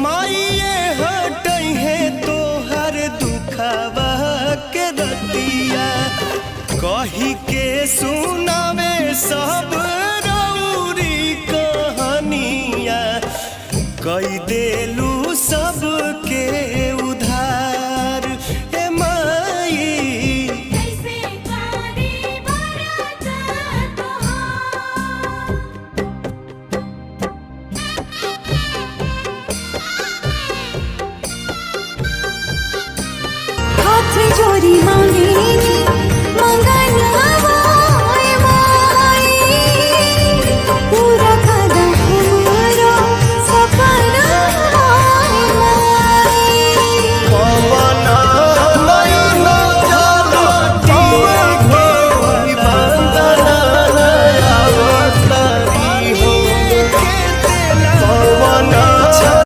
माइये हटई है तोहर दुखवा के रतिया कही के सुनावे सब रौरी कहानिया कई देलू सबके उधार ए माई कैसे कारी बरत तोहार। हाथ जोड़ी माँ